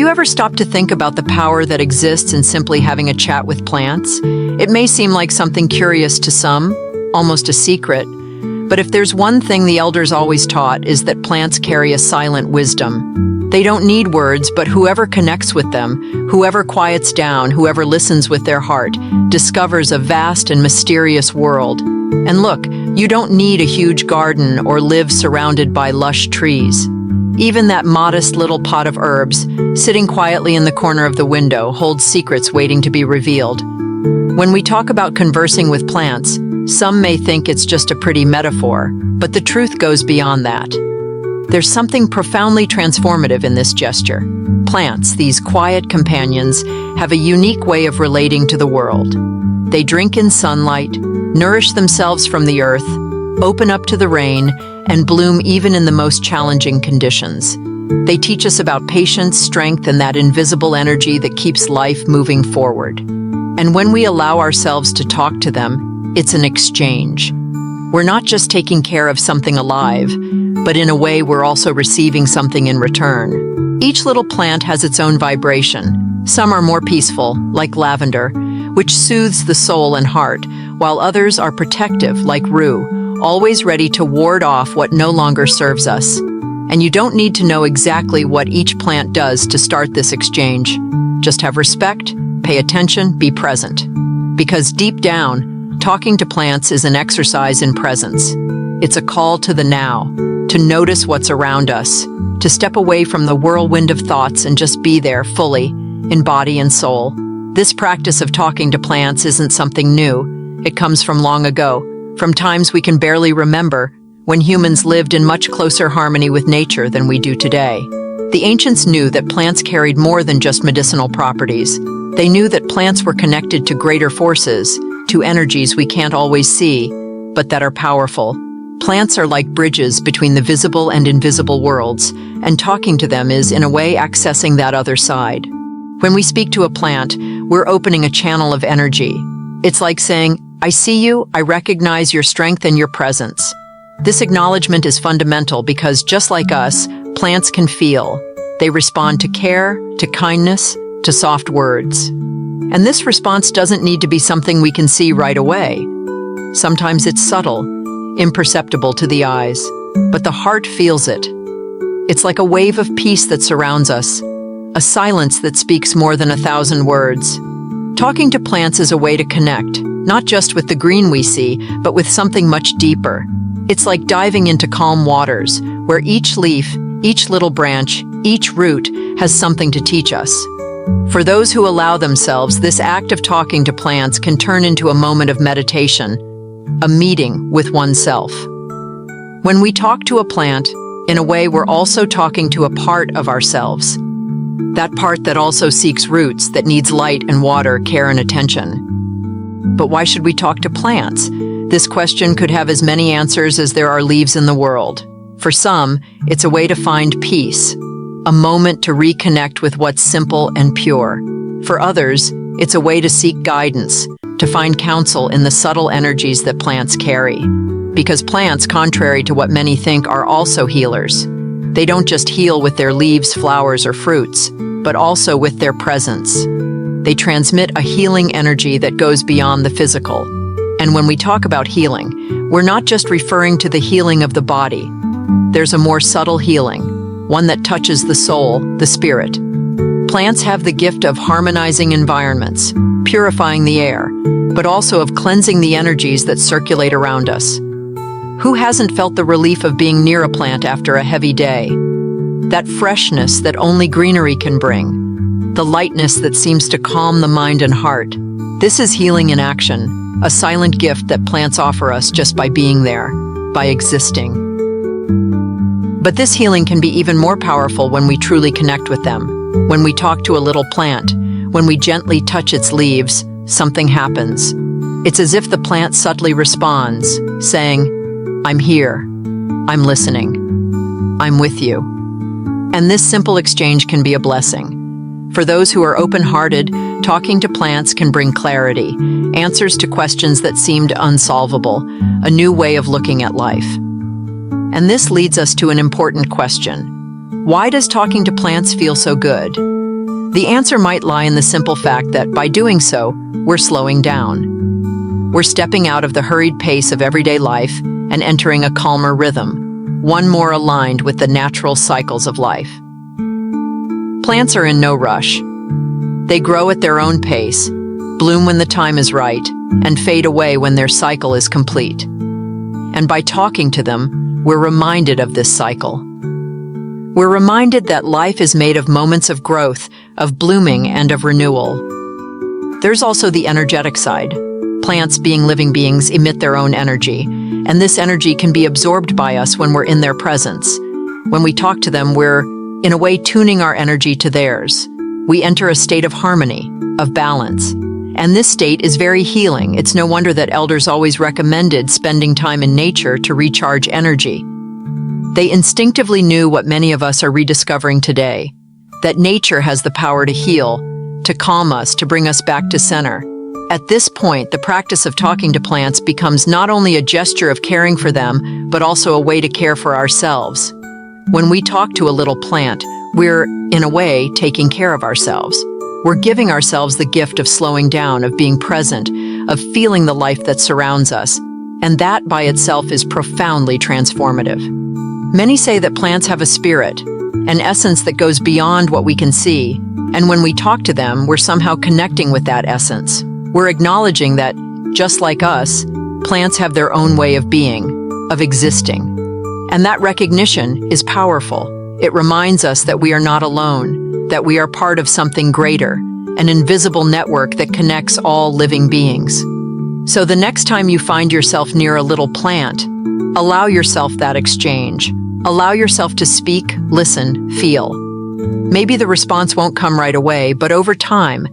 you ever stop to think about the power that exists in simply having a chat with plants? It may seem like something curious to some, almost a secret, but if there's one thing the elders always taught is that plants carry a silent wisdom. They don't need words, but whoever connects with them, whoever quiets down, whoever listens with their heart, discovers a vast and mysterious world. And look, you don't need a huge garden or live surrounded by lush trees. Even that modest little pot of herbs, sitting quietly in the corner of the window, holds secrets waiting to be revealed. When we talk about conversing with plants, some may think it's just a pretty metaphor, but the truth goes beyond that. There's something profoundly transformative in this gesture. Plants, these quiet companions, have a unique way of relating to the world. They drink in sunlight, nourish themselves from the earth, open up to the rain, and bloom even in the most challenging conditions. They teach us about patience, strength, and that invisible energy that keeps life moving forward. And when we allow ourselves to talk to them, it's an exchange. We're not just taking care of something alive, but in a way we're also receiving something in return. Each little plant has its own vibration. Some are more peaceful, like lavender, which soothes the soul and heart, while others are protective, like rue, always ready to ward off what no longer serves us. And you don't need to know exactly what each plant does to start this exchange. Just have respect, pay attention, be present. Because deep down, talking to plants is an exercise in presence. It's a call to the now, to notice what's around us, to step away from the whirlwind of thoughts and just be there fully, in body and soul. This practice of talking to plants isn't something new. It comes from long ago, from times we can barely remember, when humans lived in much closer harmony with nature than we do today. The ancients knew that plants carried more than just medicinal properties. They knew that plants were connected to greater forces, to energies we can't always see, but that are powerful. Plants are like bridges between the visible and invisible worlds, and talking to them is, in a way, accessing that other side. When we speak to a plant, we're opening a channel of energy. It's like saying, "I see you, I recognize your strength and your presence." This acknowledgement is fundamental because, just like us, plants can feel. They respond to care, to kindness, to soft words. And this response doesn't need to be something we can see right away. Sometimes it's subtle, imperceptible to the eyes, but the heart feels it. It's like a wave of peace that surrounds us, a silence that speaks more than 1,000 words. Talking to plants is a way to connect, not just with the green we see, but with something much deeper. It's like diving into calm waters, where each leaf, each little branch, each root has something to teach us. For those who allow themselves, this act of talking to plants can turn into a moment of meditation, a meeting with oneself. When we talk to a plant, in a way we're also talking to a part of ourselves. That part that also seeks roots, that needs light and water, care and attention. But why should we talk to plants? This question could have as many answers as there are leaves in the world. For some, it's a way to find peace, a moment to reconnect with what's simple and pure. For others, it's a way to seek guidance, to find counsel in the subtle energies that plants carry. Because plants, contrary to what many think, are also healers. They don't just heal with their leaves, flowers, or fruits, but also with their presence. They transmit a healing energy that goes beyond the physical. And when we talk about healing, we're not just referring to the healing of the body. There's a more subtle healing, one that touches the soul, the spirit. Plants have the gift of harmonizing environments, purifying the air, but also of cleansing the energies that circulate around us. Who hasn't felt the relief of being near a plant after a heavy day? That freshness that only greenery can bring, the lightness that seems to calm the mind and heart. This is healing in action, a silent gift that plants offer us just by being there, by existing. But this healing can be even more powerful when we truly connect with them. When we talk to a little plant, when we gently touch its leaves, something happens. It's as if the plant subtly responds, saying, "I'm here, I'm listening, I'm with you." And this simple exchange can be a blessing. For those who are open-hearted, talking to plants can bring clarity, answers to questions that seemed unsolvable, a new way of looking at life. And this leads us to an important question. Why does talking to plants feel so good? The answer might lie in the simple fact that by doing so, we're slowing down. We're stepping out of the hurried pace of everyday life and entering a calmer rhythm, one more aligned with the natural cycles of life. Plants are in no rush. They grow at their own pace, bloom when the time is right, and fade away when their cycle is complete. And by talking to them, we're reminded of this cycle. We're reminded that life is made of moments of growth, of blooming, and of renewal. There's also the energetic side. Plants, being living beings, emit their own energy, and this energy can be absorbed by us when we're in their presence. When we talk to them, we're, in a way, tuning our energy to theirs. We enter a state of harmony, of balance. And this state is very healing. It's no wonder that elders always recommended spending time in nature to recharge energy. They instinctively knew what many of us are rediscovering today, that nature has the power to heal, to calm us, to bring us back to center. At this point, the practice of talking to plants becomes not only a gesture of caring for them, but also a way to care for ourselves. When we talk to a little plant, we're, in a way, taking care of ourselves. We're giving ourselves the gift of slowing down, of being present, of feeling the life that surrounds us. And that by itself is profoundly transformative. Many say that plants have a spirit, an essence that goes beyond what we can see. And when we talk to them, we're somehow connecting with that essence. We're acknowledging that, just like us, plants have their own way of being, of existing. And that recognition is powerful. It reminds us that we are not alone, that we are part of something greater, an invisible network that connects all living beings. So the next time you find yourself near a little plant, allow yourself that exchange. Allow yourself to speak, listen, feel. Maybe the response won't come right away, but over time,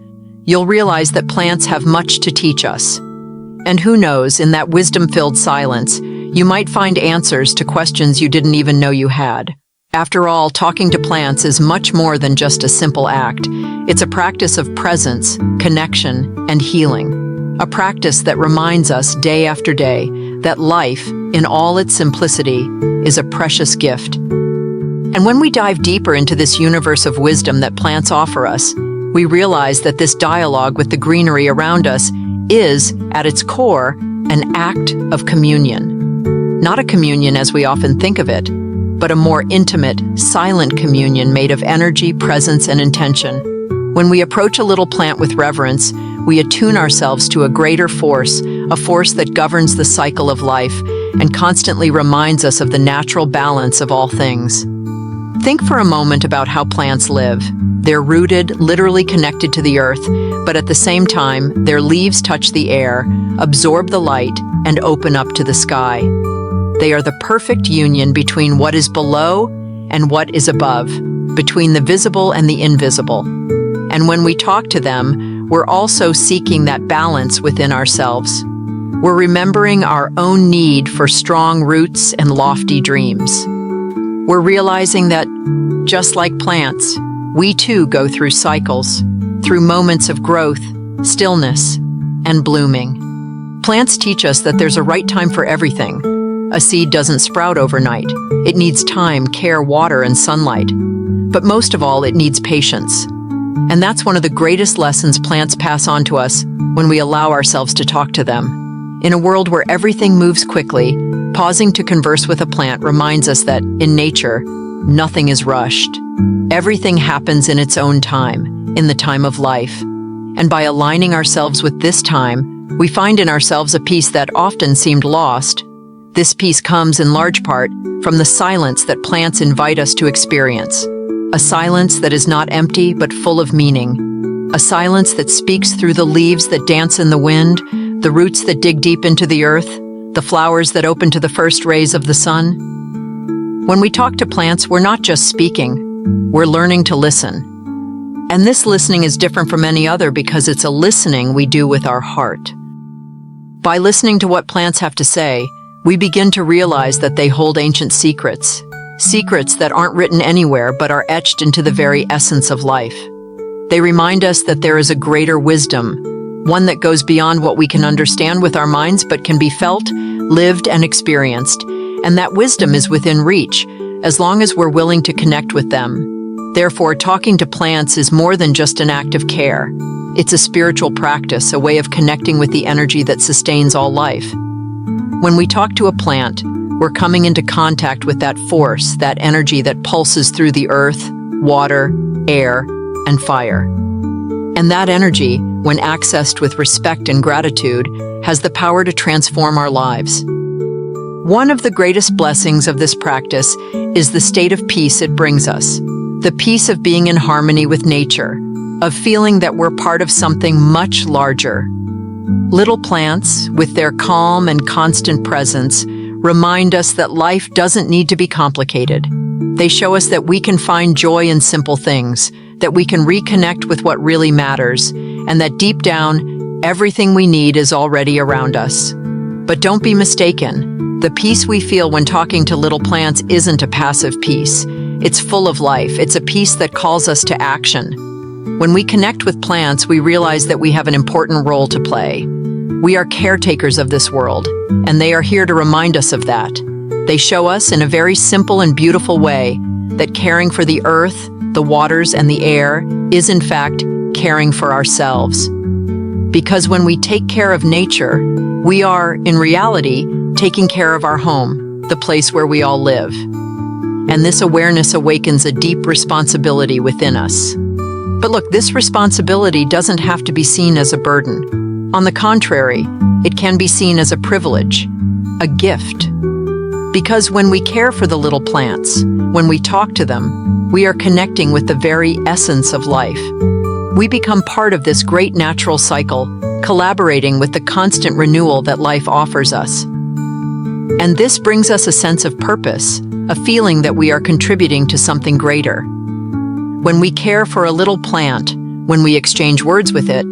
you'll realize that plants have much to teach us. And who knows, in that wisdom-filled silence, you might find answers to questions you didn't even know you had. After all, talking to plants is much more than just a simple act. It's a practice of presence, connection, and healing. A practice that reminds us day after day that life, in all its simplicity, is a precious gift. And when we dive deeper into this universe of wisdom that plants offer us, we realize that this dialogue with the greenery around us is, at its core, an act of communion. Not a communion as we often think of it, but a more intimate, silent communion made of energy, presence, and intention. When we approach a little plant with reverence, we attune ourselves to a greater force, a force that governs the cycle of life and constantly reminds us of the natural balance of all things. Think for a moment about how plants live. They're rooted, literally connected to the earth, but at the same time, their leaves touch the air, absorb the light, and open up to the sky. They are the perfect union between what is below and what is above, between the visible and the invisible. And when we talk to them, we're also seeking that balance within ourselves. We're remembering our own need for strong roots and lofty dreams. We're realizing that, just like plants, we too go through cycles, through moments of growth, stillness, and blooming. Plants teach us that there's a right time for everything. A seed doesn't sprout overnight. It needs time, care, water, and sunlight. But most of all, it needs patience. And that's one of the greatest lessons plants pass on to us when we allow ourselves to talk to them. In a world where everything moves quickly, pausing to converse with a plant reminds us that, in nature, nothing is rushed. Everything happens in its own time, in the time of life. And by aligning ourselves with this time, we find in ourselves a peace that often seemed lost. This peace comes in large part from the silence that plants invite us to experience. A silence that is not empty but full of meaning. A silence that speaks through the leaves that dance in the wind, the roots that dig deep into the earth, the flowers that open to the first rays of the sun. When we talk to plants, we're not just speaking, we're learning to listen. And this listening is different from any other because it's a listening we do with our heart. By listening to what plants have to say, we begin to realize that they hold ancient secrets, secrets that aren't written anywhere but are etched into the very essence of life. They remind us that there is a greater wisdom, one that goes beyond what we can understand with our minds but can be felt, lived, and experienced, and that wisdom is within reach, as long as we're willing to connect with them. Therefore, talking to plants is more than just an act of care. It's a spiritual practice, a way of connecting with the energy that sustains all life. When we talk to a plant, we're coming into contact with that force, that energy that pulses through the earth, water, air, and fire. And that energy, when accessed with respect and gratitude, has the power to transform our lives. One of the greatest blessings of this practice is the state of peace it brings us. The peace of being in harmony with nature, of feeling that we're part of something much larger. Little plants, with their calm and constant presence, remind us that life doesn't need to be complicated. They show us that we can find joy in simple things, that we can reconnect with what really matters, and that deep down, everything we need is already around us. But don't be mistaken. The peace we feel when talking to little plants isn't a passive peace. It's full of life. It's a peace that calls us to action. When we connect with plants, we realize that we have an important role to play. We are caretakers of this world, and they are here to remind us of that. They show us in a very simple and beautiful way that caring for the earth, the waters, and the air is in fact caring for ourselves. Because when we take care of nature, we are, in reality, taking care of our home, the place where we all live. And this awareness awakens a deep responsibility within us. But look, this responsibility doesn't have to be seen as a burden. On the contrary, it can be seen as a privilege, a gift. Because when we care for the little plants, when we talk to them, we are connecting with the very essence of life. We become part of this great natural cycle, collaborating with the constant renewal that life offers us. And this brings us a sense of purpose, a feeling that we are contributing to something greater. When we care for a little plant, when we exchange words with it,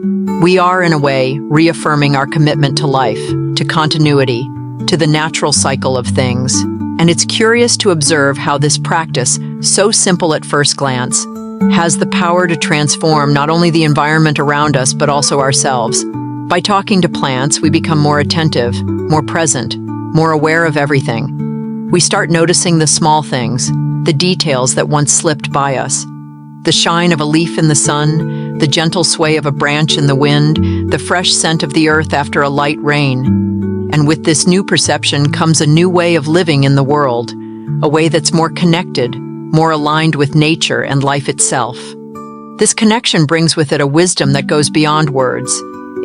we are, in a way, reaffirming our commitment to life, to continuity, to the natural cycle of things. And it's curious to observe how this practice, so simple at first glance, has the power to transform not only the environment around us, but also ourselves. By talking to plants, we become more attentive, more present, more aware of everything. We start noticing the small things, the details that once slipped by us. The shine of a leaf in the sun, the gentle sway of a branch in the wind, the fresh scent of the earth after a light rain. And with this new perception comes a new way of living in the world, a way that's more connected, more aligned with nature and life itself. This connection brings with it a wisdom that goes beyond words.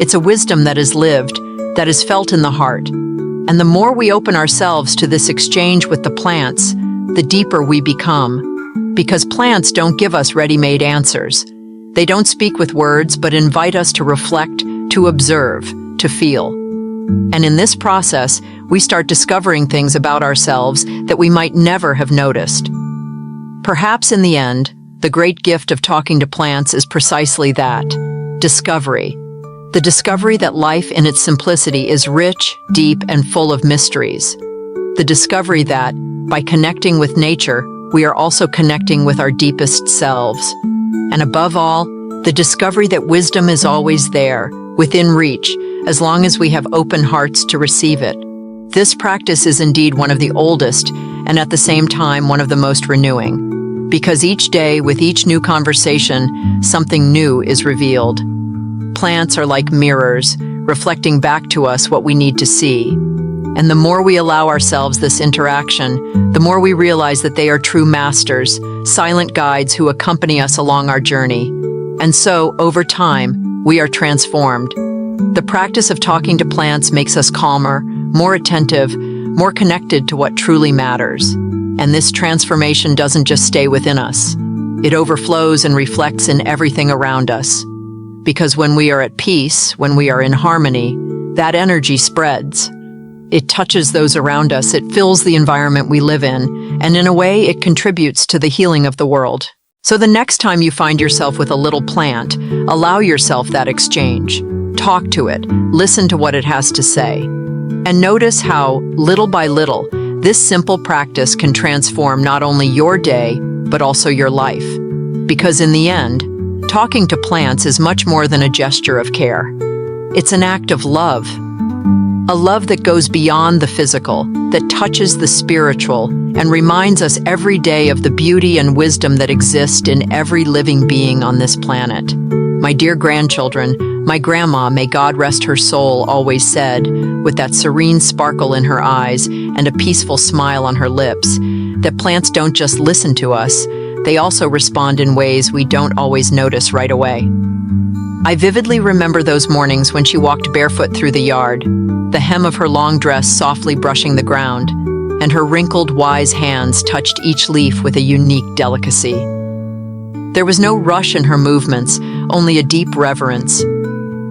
It's a wisdom that is lived, that is felt in the heart. And the more we open ourselves to this exchange with the plants, the deeper we become. Because plants don't give us ready-made answers. They don't speak with words, but invite us to reflect, to observe, to feel. And in this process, we start discovering things about ourselves that we might never have noticed. Perhaps in the end, the great gift of talking to plants is precisely that, discovery. The discovery that life in its simplicity is rich, deep, and full of mysteries. The discovery that, by connecting with nature, we are also connecting with our deepest selves. And above all, the discovery that wisdom is always there, within reach, as long as we have open hearts to receive it. This practice is indeed one of the oldest, and at the same time one of the most renewing. Because each day, with each new conversation, something new is revealed. Plants are like mirrors, reflecting back to us what we need to see. And the more we allow ourselves this interaction, the more we realize that they are true masters, silent guides who accompany us along our journey. And so, over time, we are transformed. The practice of talking to plants makes us calmer, more attentive, more connected to what truly matters. And this transformation doesn't just stay within us. It overflows and reflects in everything around us. Because when we are at peace, when we are in harmony, that energy spreads. It touches those around us, it fills the environment we live in, and in a way, it contributes to the healing of the world. So the next time you find yourself with a little plant, allow yourself that exchange. Talk to it, listen to what it has to say, and notice how, little by little, this simple practice can transform not only your day, but also your life. Because in the end, talking to plants is much more than a gesture of care. It's an act of love. A love that goes beyond the physical, that touches the spiritual, and reminds us every day of the beauty and wisdom that exist in every living being on this planet. My dear grandchildren, my grandma, may God rest her soul, always said, with that serene sparkle in her eyes and a peaceful smile on her lips, that plants don't just listen to us, they also respond in ways we don't always notice right away. I vividly remember those mornings when she walked barefoot through the yard, the hem of her long dress softly brushing the ground, and her wrinkled, wise hands touched each leaf with a unique delicacy. There was no rush in her movements, only a deep reverence.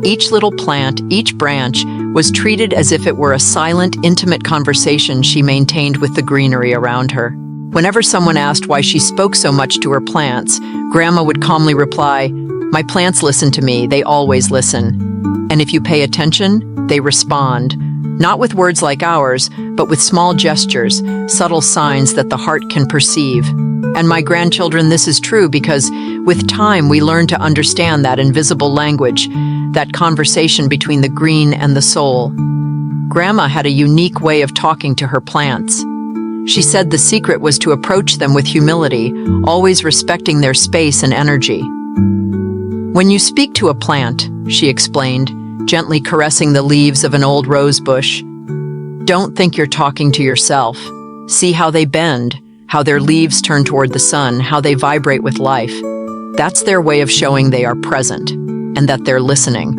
Each little plant, each branch, was treated as if it were a silent, intimate conversation she maintained with the greenery around her. Whenever someone asked why she spoke so much to her plants, Grandma would calmly reply, "My plants listen to me, they always listen. And if you pay attention, they respond. Not with words like ours, but with small gestures, subtle signs that the heart can perceive." And my grandchildren, this is true because with time we learn to understand that invisible language, that conversation between the green and the soul. Grandma had a unique way of talking to her plants. She said the secret was to approach them with humility, always respecting their space and energy. "When you speak to a plant," she explained, gently caressing the leaves of an old rose bush, "don't think you're talking to yourself. See how they bend, how their leaves turn toward the sun, how they vibrate with life. That's their way of showing they are present, and that they're listening."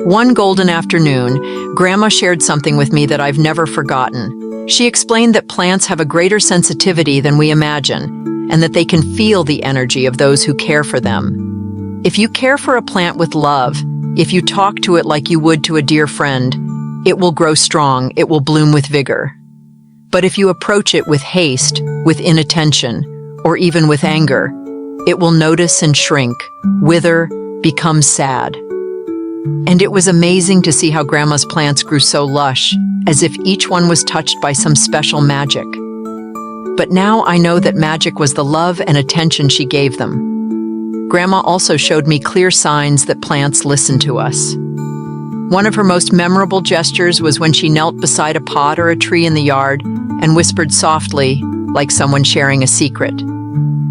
One golden afternoon, Grandma shared something with me that I've never forgotten. She explained that plants have a greater sensitivity than we imagine, and that they can feel the energy of those who care for them. If you care for a plant with love, if you talk to it like you would to a dear friend, it will grow strong, it will bloom with vigor. But if you approach it with haste, with inattention, or even with anger, it will notice and shrink, wither, become sad. And it was amazing to see how Grandma's plants grew so lush, as if each one was touched by some special magic. But now I know that magic was the love and attention she gave them. Grandma also showed me clear signs that plants listen to us. One of her most memorable gestures was when she knelt beside a pot or a tree in the yard and whispered softly, like someone sharing a secret.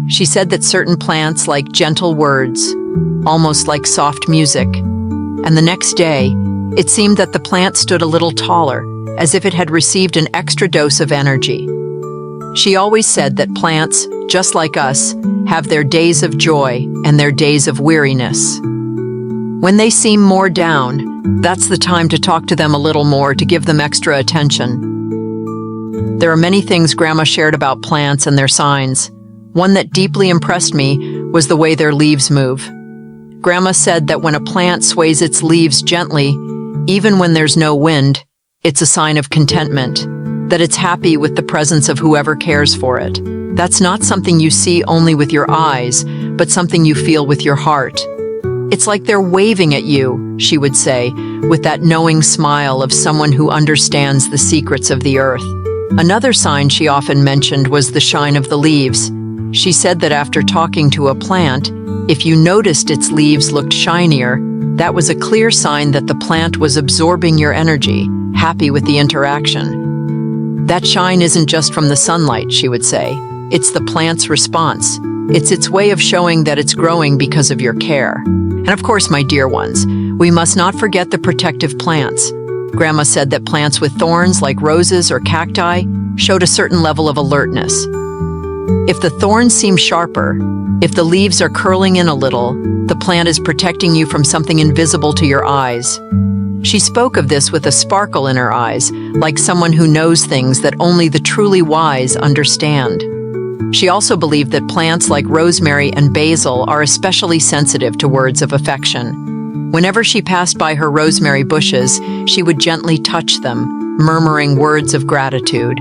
She said that certain plants like gentle words, almost like soft music. And the next day, it seemed that the plant stood a little taller, as if it had received an extra dose of energy. She always said that plants, just like us, have their days of joy and their days of weariness. When they seem more down, that's the time to talk to them a little more, to give them extra attention. There are many things Grandma shared about plants and their signs. One that deeply impressed me was the way their leaves move. Grandma said that when a plant sways its leaves gently, even when there's no wind, it's a sign of contentment, that it's happy with the presence of whoever cares for it. That's not something you see only with your eyes, but something you feel with your heart. It's like they're waving at you, she would say, with that knowing smile of someone who understands the secrets of the earth. Another sign she often mentioned was the shine of the leaves. She said that after talking to a plant, if you noticed its leaves looked shinier, that was a clear sign that the plant was absorbing your energy, happy with the interaction. That shine isn't just from the sunlight, she would say. It's the plant's response. It's its way of showing that it's growing because of your care. And of course, my dear ones, we must not forget the protective plants. Grandma said that plants with thorns like roses or cacti showed a certain level of alertness. If the thorns seem sharper, if the leaves are curling in a little, the plant is protecting you from something invisible to your eyes. She spoke of this with a sparkle in her eyes, like someone who knows things that only the truly wise understand. She also believed that plants like rosemary and basil are especially sensitive to words of affection. Whenever she passed by her rosemary bushes, she would gently touch them, murmuring words of gratitude.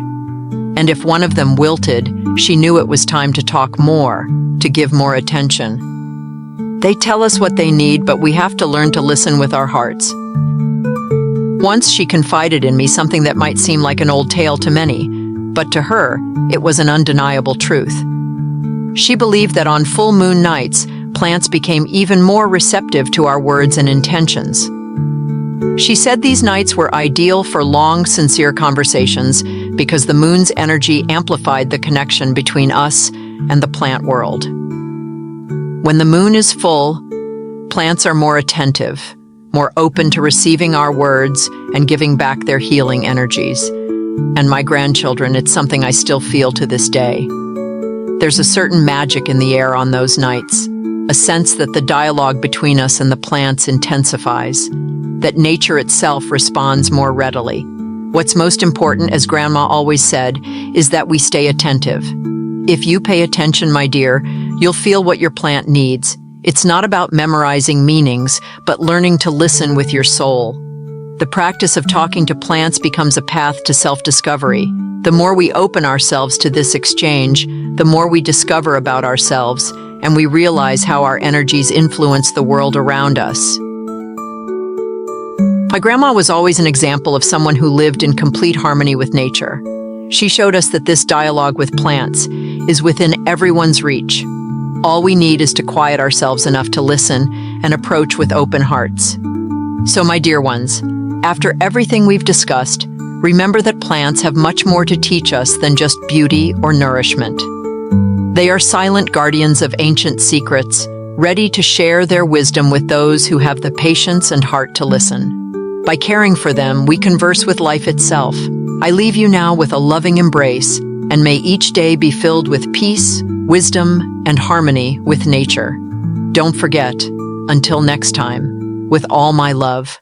And if one of them wilted, she knew it was time to talk more, to give more attention. They tell us what they need, but we have to learn to listen with our hearts. Once she confided in me something that might seem like an old tale to many, but to her, it was an undeniable truth. She believed that on full moon nights, plants became even more receptive to our words and intentions. She said these nights were ideal for long, sincere conversations because the moon's energy amplified the connection between us and the plant world. When the moon is full, plants are more attentive, more open to receiving our words and giving back their healing energies. And my grandchildren, it's something I still feel to this day. There's a certain magic in the air on those nights, a sense that the dialogue between us and the plants intensifies, that nature itself responds more readily. What's most important, as Grandma always said, is that we stay attentive. If you pay attention, my dear, you'll feel what your plant needs. It's not about memorizing meanings, but learning to listen with your soul. The practice of talking to plants becomes a path to self-discovery. The more we open ourselves to this exchange, the more we discover about ourselves, and we realize how our energies influence the world around us. My grandma was always an example of someone who lived in complete harmony with nature. She showed us that this dialogue with plants is within everyone's reach. All we need is to quiet ourselves enough to listen and approach with open hearts. So, my dear ones, after everything we've discussed, remember that plants have much more to teach us than just beauty or nourishment. They are silent guardians of ancient secrets, ready to share their wisdom with those who have the patience and heart to listen. By caring for them, we converse with life itself. I leave you now with a loving embrace, and may each day be filled with peace, wisdom, and harmony with nature. Don't forget, until next time, with all my love.